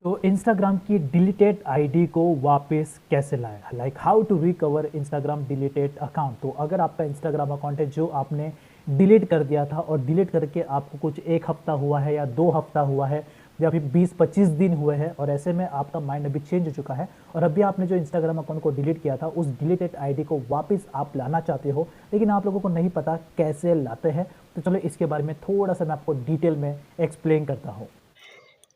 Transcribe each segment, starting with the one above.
तो इंस्टाग्राम की deleted ID को वापस कैसे लाएं, like how to recover Instagram deleted account. तो अगर आपका इंस्टाग्राम अकाउंट है जो आपने डिलीट कर दिया था और डिलीट करके आपको कुछ एक हफ्ता हुआ है या 2 हफ्ता हुआ है या फिर 20-25 दिन हुए हैं और ऐसे में आपका माइंड अभी चेंज हो चुका है और अभी आपने जो इंस्टाग्राम अकाउंट को डिलीट किया था उस डिलीटेड आईडी को वापस आप लाना चाहते हो, लेकिन आप लोगों को नहीं पता कैसे लाते हैं। तो चलो इसके बारे में थोड़ा सा मैं आपको डिटेल में एक्सप्लेन करता हूँ।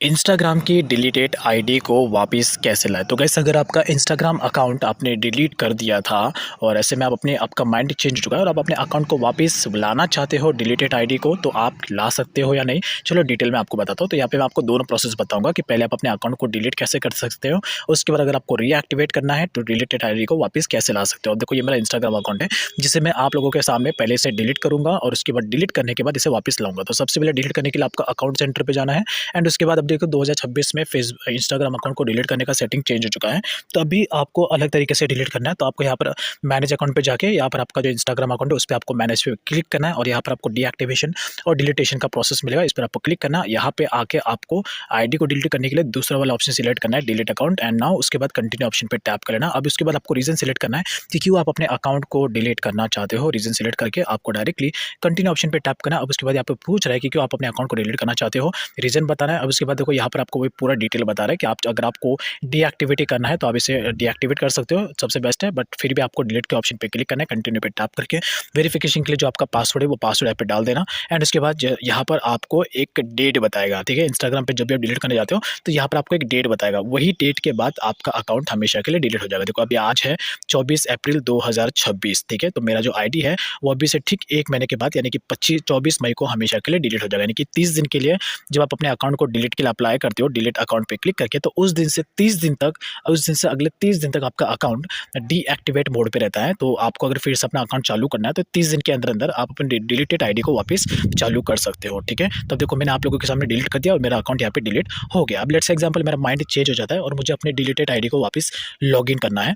इंस्टाग्राम की डिलीटेड आईडी को वापस कैसे लाएँ? तो गाइस अगर आपका इंस्टाग्राम अकाउंट आपने डिलीट कर दिया था और ऐसे में आपका माइंड चेंज हो चुका है और आप अपने अकाउंट को वापस लाना चाहते हो डिलीटेड आईडी को, तो आप ला सकते हो या नहीं? चलो डिटेल में आपको बताता हूँ। तो यहाँ पे मैं आपको दोनों प्रोसेस बताऊँगा कि पहले आप अपने अकाउंट को डिलीट कैसे कर सकते हो, उसके बाद अगर आपको रीएक्टिवेट करना है तो डिलीटेड आईडी को वापस कैसे ला सकते हो। अब देखो ये मेरा इंस्टाग्राम अकाउंट है जिसे मैं आप लोगों के सामने पहले से डिलीट करूँगा और उसके बाद डिलीट करने के बाद इसे वापस लाऊँगा। तो सबसे पहले डिलीट करने के लिए आपका अकाउंट सेंटर पे जाना है एंड उसके बाद अब देखो 2026 में इंस्टाग्राम अकाउंट को डिलीट करने का सेटिंग चेंज हो चुका है। तो अभी आपको अलग तरीके से डिलीट करना है। तो आपको यहाँ पर मैनेज अकाउंट पे जाके यहाँ पर आपका जो इंस्टाग्राम अकाउंट है उस पर आपको मैनेज पे क्लिक करना है और यहाँ पर आपको डीएक्टिवेशन और डिलीटेशन का प्रोसेस मिलेगा। इस पर आपको क्लिक करना है। यहाँ पे आके आपको आईडी को डिलीट करने के लिए दूसरा वाला ऑप्शन सिलेक्ट करना है, डिलीट अकाउंट एंड नाउ। उसके बाद कंटिन्यू ऑप्शन पे टैप कर लेना। अब उसके बाद आपको रीजन सिलेक्ट करना है कि क्यों आप अपने अकाउंट को डिलीट करना चाहते हो। रीजन सिलेक्ट करके आपको डायरेक्टली कंटिन्यू ऑप्शन पे टैप करना है। अब उसके बाद यहाँ पे पूछ रहा है कि क्यों आप अपने अकाउंट को डिलीट करना चाहते हो, रीजन बताना है। अब उसके बाद देखो यहाँ पर आपको पूरा डिटेल बता रहा है कि आप अगर आपको डीएक्टिवेट करना है तो आप इसे डीएक्टिवेट कर सकते हो, सबसे बेस्ट है। बट फिर भी आपको डिलीट के ऑप्शन पे क्लिक करना है, कंटिन्यू पे टैप करके वेरिफिकेशन के लिए जो आपका पासवर्ड है वो पासवर्ड यहाँ पे डाल देना। एंड उसके बाद यहाँ पर आपको एक डेट बताएगा, ठीक है। इंस्टाग्राम पे जब भी आप डिलीट करने जाते हो तो यहाँ पर आपको एक डेट बताएगा, वही डेट के बाद आपका अकाउंट हमेशा के लिए डिलीट हो जाएगा। देखो अभी आज है 24 अप्रैल 2026, ठीक है। तो मेरा जो आईडी है वो अभी से ठीक 1 महीने के बाद यानी कि 24 मई को हमेशा के लिए डिलीट हो जाएगा। यानी कि 30 दिन के लिए जब आप अपने अकाउंट को डिलीट के लिए अप्लाई करते हो डिलीट अकाउंट पे क्लिक करके, तो उस दिन से 30 दिन तक, उस दिन से अगले 30 दिन तक आपका अकाउंट डीएक्टिवेट मोड पे रहता है। तो आपको अगर फिर से अपना अकाउंट चालू करना है तो 30 दिन के अंदर अंदर आप अपने डिलीटेड आईडी को वापस चालू कर सकते हो, ठीक है। तब देखो मैंने आप लोगों के सामने डिलीट कर दिया और मेरा अकाउंट यहाँ पे डिलीट हो गया। अब लेट्स एग्जांपल मेरा माइंड चेंज हो जाता है और मुझे अपने डिलीटेड आईडी को वापस लॉगिन करना है।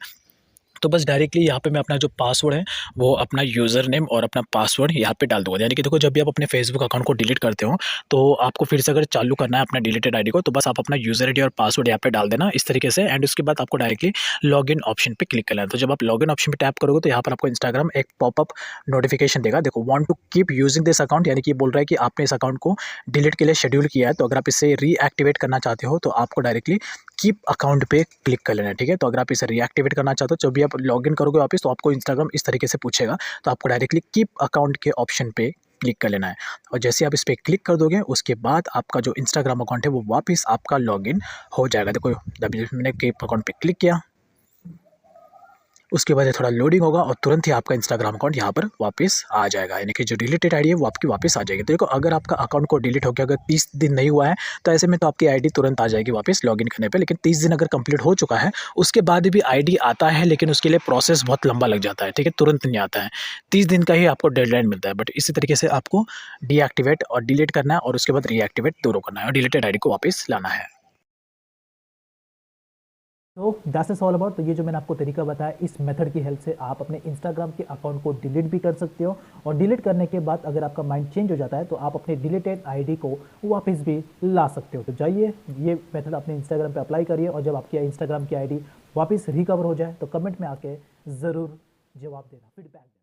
तो बस डायरेक्टली यहाँ पे मैं अपना जो पासवर्ड है वो अपना यूज़र नेम और अपना पासवर्ड यहाँ पे डाल दूँगा। यानी कि देखो जब भी आप अपने फेसबुक अकाउंट को डिलीट करते हो तो आपको फिर से अगर चालू करना है अपना डिलीटेड आईडी को तो बस आप अपना यूज़र आईडी और पासवर्ड यहाँ पे डाल देना इस तरीके से। एंड उसके बाद आपको डायरेक्टली लॉगिन ऑप्शन पे क्लिक करना है। तो जब आप लॉगिन ऑप्शन पे टैप करोगे तो यहाँ पर आपको इंस्टाग्राम एक पॉपअप नोटिफिकेशन देगा। देखो want to keep using this account, यानी कि बोल रहा है कि आपने इस अकाउंट को डिलीट के लिए शेड्यूल किया है। तो अगर आप इसे रीएक्टिवेट करना चाहते हो तो आपको डायरेक्टली कीप अकाउंट पे क्लिक कर लेना है, ठीक है। तो अगर आप इसे रीएक्टिवेट करना चाहते हो जब भी आप लॉगिन करोगे वापस तो आपको इंस्टाग्राम इस तरीके से पूछेगा। तो आपको डायरेक्टली कीप अकाउंट के ऑप्शन पे क्लिक कर लेना है और जैसे आप इस पर क्लिक कर दोगे उसके बाद आपका जो इंस्टाग्राम अकाउंट है वो वापस आपका लॉगिन हो जाएगा। देखो अभी मैंने कीप अकाउंट पे क्लिक किया, उसके बाद ये थोड़ा लोडिंग होगा और तुरंत ही आपका इंस्टाग्राम अकाउंट यहाँ पर वापस आ जाएगा। यानी कि जो डिलीटेड आईडी है वो आपकी वापस आ जाएगी। तो देखो अगर आपका अकाउंट को डिलीट हो गया, अगर 30 दिन नहीं हुआ है तो ऐसे में तो आपकी आईडी तुरंत आ जाएगी वापस लॉगिन करने पे। लेकिन 30 दिन अगर कंप्लीट हो चुका है उसके बाद भी आईडी आता है, लेकिन उसके लिए प्रोसेस बहुत लंबा लग जाता है, ठीक है। तुरंत नहीं आता है, 30 दिन का ही आपको डेडलाइन मिलता है। बट इसी तरीके से आपको डीएक्टिवेट और डिलीट करना है और उसके बाद रीएक्टिवेट दोनों करना है और डिलीटेड आईडी को वापस लाना है। तो दैट्स इज ऑल अबाउट। तो ये जो मैंने आपको तरीका बताया, इस मेथड की हेल्प से आप अपने इंस्टाग्राम के अकाउंट को डिलीट भी कर सकते हो और डिलीट करने के बाद अगर आपका माइंड चेंज हो जाता है तो आप अपने डिलीटेड आईडी को वापस भी ला सकते हो। तो जाइए ये मेथड अपने इंस्टाग्राम पे अप्लाई करिए और जब आपकी इंस्टाग्राम की आईडी वापस रिकवर हो जाए तो कमेंट में आके ज़रूर जवाब देना, फीडबैक देना।